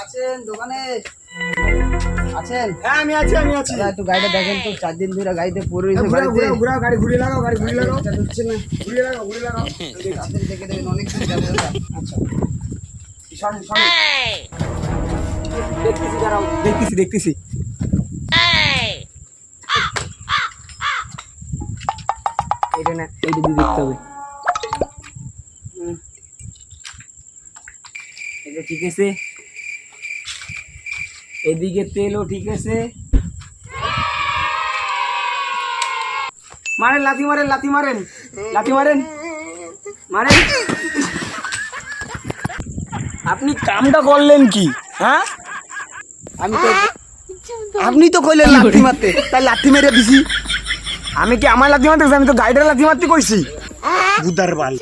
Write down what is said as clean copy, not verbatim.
আছেন দোকানে? আছেন? হ্যাঁ আমি আছি দাদা একটু গাড়িটা দেখেন তো, 4 দিন ধরে গাড়িতে পড়ে রয়েছে। ঘুরাও গাড়ি ঘুরিয়ে লাগাও এটা ঢুকছে না। ঘুরিয়ে লাগাও তাড়াতাড়ি দেখে দেবেন, অনেক দিন যাবে দাদা। আচ্ছা সরেন দেখতেছি দাঁড়াও দেখতেছি এটা না এইটা দিয়ে দেখতে হবে। এটা ঠিক আছে, এদিকে তেলও ঠিক আছে। মারেন লাথি মারেন আপনি কামটা করলেন কি? হ্যাঁ আপনি তো কইলেন লাথি মারতে, তাই লাথি মেরে দিছি। আমি কি আমার লাথি মারতে, আমি তো গাড়িটার লাথি মারতে কইছি। বুদার বাল।